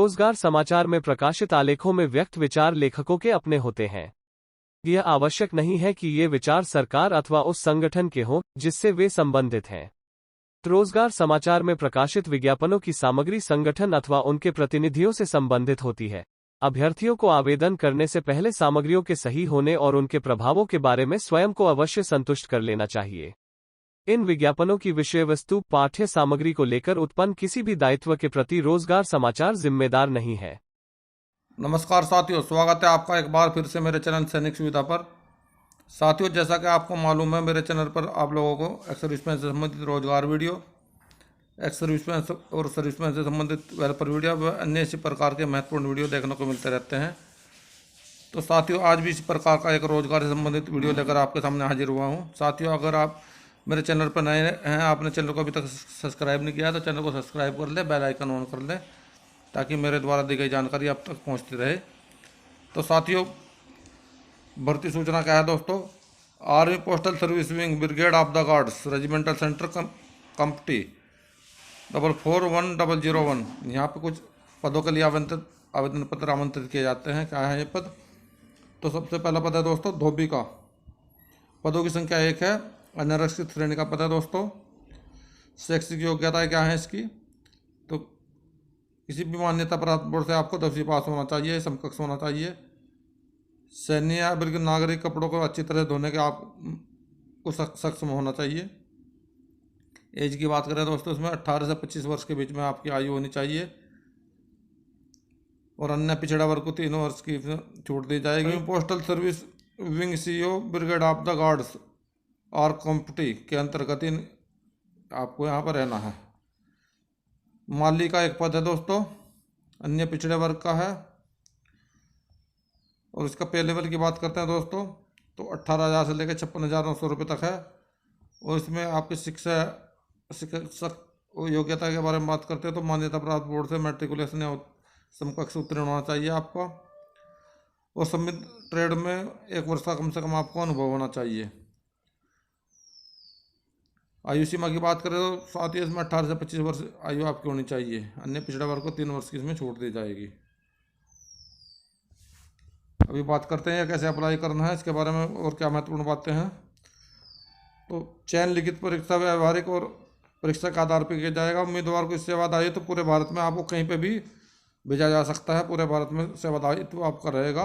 रोजगार समाचार में प्रकाशित आलेखों में व्यक्त विचार लेखकों के अपने होते हैं। यह आवश्यक नहीं है कि ये विचार सरकार अथवा उस संगठन के हों जिससे वे संबंधित हैं। रोजगार समाचार में प्रकाशित विज्ञापनों की सामग्री संगठन अथवा उनके प्रतिनिधियों से संबंधित होती है। अभ्यर्थियों को आवेदन करने से पहले सामग्रियों के सही होने और उनके प्रभावों के बारे में स्वयं को अवश्य संतुष्ट कर लेना चाहिए। इन विज्ञापनों की विषय वस्तु पाठ्य सामग्री को लेकर उत्पन्न किसी भी दायित्व के प्रति रोजगार समाचार जिम्मेदार नहीं है। नमस्कार साथियों, स्वागत है आपका एक बार फिर से मेरे चैनल सैनिक सुविधा पर। साथियों, जैसा कि आपको मालूम है, मेरे चैनल पर आप लोगों को एक्स सर्विसमैन से संबंधित रोजगार वीडियो, एक्स सर्विसमैन और सर्विसमैन से संबंधित वेलफेयर वीडियो व अन्य इसी प्रकार के महत्वपूर्ण वीडियो देखने को मिलते रहते हैं। तो साथियों, आज भी इसी प्रकार का एक रोजगार से संबंधित वीडियो लेकर आपके सामने हाजिर हुआ हूँ। साथियों, अगर आप मेरे चैनल पर नए हैं, आपने चैनल को अभी तक सब्सक्राइब नहीं किया तो चैनल को सब्सक्राइब कर ले, बेल आइकन ऑन कर ले ताकि मेरे द्वारा दी गई जानकारी आप तक पहुंचती रहे। तो साथियों, भर्ती सूचना क्या है दोस्तों? Army postal service wing brigade of the guards regimental centre Kamptee 441001। यहाँ पे कुछ पदों के लिए आवेदन पत्र आमंत्रित किए जाते हैं। क्या है ये पद? तो सबसे पहला पद है दोस्तों धोबी का। पदों की संख्या 1 है। अनारक्षित श्रेणी का पद है दोस्तों। शैक्षिक योग्यता क्या है इसकी? तो किसी भी मान्यता प्राप्त बोर्ड से आपको 10वीं पास होना चाहिए, समकक्ष होना चाहिए। सैन्य या बिल्कुल नागरिक कपड़ों को अच्छी तरह धोने के आपको सक्षम होना चाहिए। एज की बात करें दोस्तों, इसमें 18 से 25 वर्ष के बीच में आपकी आयु होनी चाहिए और अन्य पिछड़ा वर्ग को 3 वर्ष की छूट दी जाएगी। Postal service wing CO brigade of the guards और कंपटी के अंतर्गत आपको यहाँ पर रहना है। माली का एक पद है दोस्तों, अन्य पिछड़े वर्ग का है और इसका पे लेवल की बात करते हैं दोस्तों तो 18,000 से लेकर 56,900 रुपये तक है। और इसमें आपकी शिक्षक योग्यता के बारे में बात करते हैं तो मान्यता प्राप्त बोर्ड से मैट्रिकुलेशन या समकक्ष उत्तीर्ण होना चाहिए आपका। और संबंधित ट्रेड में 1 वर्ष का कम से कम आपको अनुभव होना चाहिए। आयु सीमा की बात करें तो साथ ही इसमें 18 से 25 वर्ष आयु आपकी होनी चाहिए। अन्य पिछड़ा वर्ग को 3 वर्ष की इसमें छूट दी जाएगी। अभी बात करते हैं कैसे अप्लाई करना है, इसके बारे में और क्या महत्वपूर्ण बातें हैं। तो चयन लिखित परीक्षा व्यवहारिक और परीक्षा के आधार पर किया जाएगा। उम्मीदवार को इस सेवादायित्व तो पूरे भारत में आपको कहीं पर भी भेजा जा सकता है। पूरे भारत में सेवादायित्व आपका रहेगा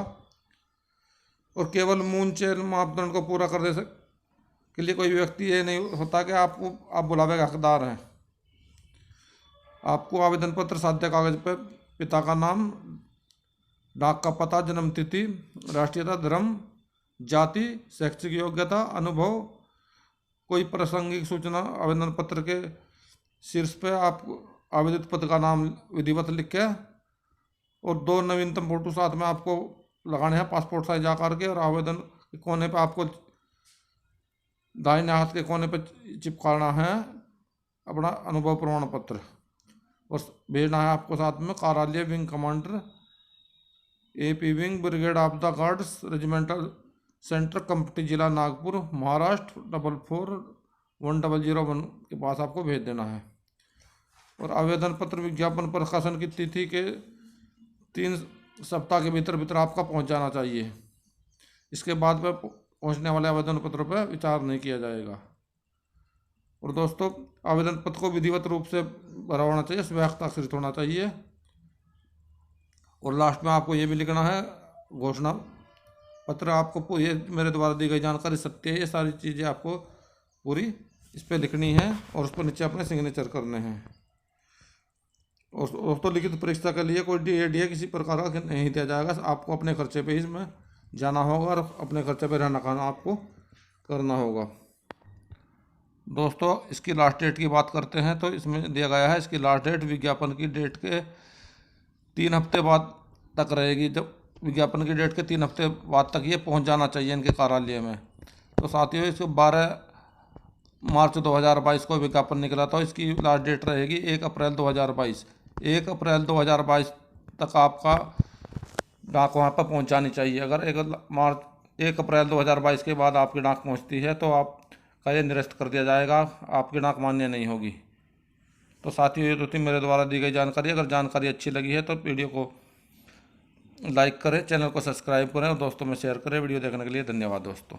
और केवल मूल चयन मापदंड को पूरा करने से के लिए कोई व्यक्ति ये नहीं होता कि आप बुलावे का हकदार हैं। आपको आवेदन पत्र, साध्य कागज पर पिता का नाम, डाक का पता, जन्म तिथि, राष्ट्रीयता, धर्म, जाति, शैक्षिक योग्यता, अनुभव, कोई प्रासंगिक सूचना आवेदन पत्र के शीर्ष पे आप आवेदित पद का नाम विधिवत लिख के और 2 नवीनतम फोटो साथ में आपको लगाने हैं पासपोर्ट साइज आकार के। और आवेदन के कोने पे आपको दाहिने हाथ के कोने पर चिपकाना है अपना अनुभव प्रमाण पत्र और भेजना है आपको साथ में कार्यालय wing commander AP wing brigade of the guards regimental centre Kamptee जिला नागपुर महाराष्ट्र 441001 के पास आपको भेज देना है। और आवेदन पत्र विज्ञापन प्रकाशन की तिथि के 3 सप्ताह के भीतर आपका पहुंच जाना चाहिए। इसके बाद में पहुंचने वाले आवेदन पत्रों पर विचार नहीं किया जाएगा। और दोस्तों, आवेदन पत्र को विधिवत रूप से भरा होना चाहिए, स्वयं हस्ताक्षरित होना चाहिए। और लास्ट में आपको ये भी लिखना है घोषणा पत्र। आपको ये मेरे द्वारा दी गई जानकारी सत्य है, ये सारी चीज़ें आपको पूरी इस पर लिखनी है और उस पर नीचे अपने सिग्नेचर करने हैं। और दोस्तों, लिखित परीक्षा के लिए कोई DA किसी प्रकार का नहीं दिया जाएगा। आपको अपने खर्चे पे इसमें जाना होगा और अपने खर्चे पे रहना खाना आपको करना होगा। दोस्तों, इसकी लास्ट डेट की बात करते हैं तो इसमें दिया गया है इसकी लास्ट डेट विज्ञापन की डेट के 3 हफ्ते बाद तक रहेगी। जब विज्ञापन की डेट के 3 हफ्ते बाद तक ये पहुंच जाना चाहिए इनके कार्यालय में। तो साथियों, इसको 12 मार्च 2022 को विज्ञापन निकला था। इसकी लास्ट डेट रहेगी 1 अप्रैल 2022। 1 अप्रैल 2022 तक आपका डाक वहाँ पर पहुँचानी चाहिए। अगर 1 अप्रैल 2022 के बाद आपकी डाक पहुँचती है तो आपका ये निरस्त कर दिया जाएगा, आपकी डाक मान्य नहीं होगी। तो साथियों, ये तो थी मेरे द्वारा दी गई जानकारी। अगर जानकारी अच्छी लगी है तो वीडियो को लाइक करें, चैनल को सब्सक्राइब करें और दोस्तों में शेयर करें। वीडियो देखने के लिए धन्यवाद दोस्तों।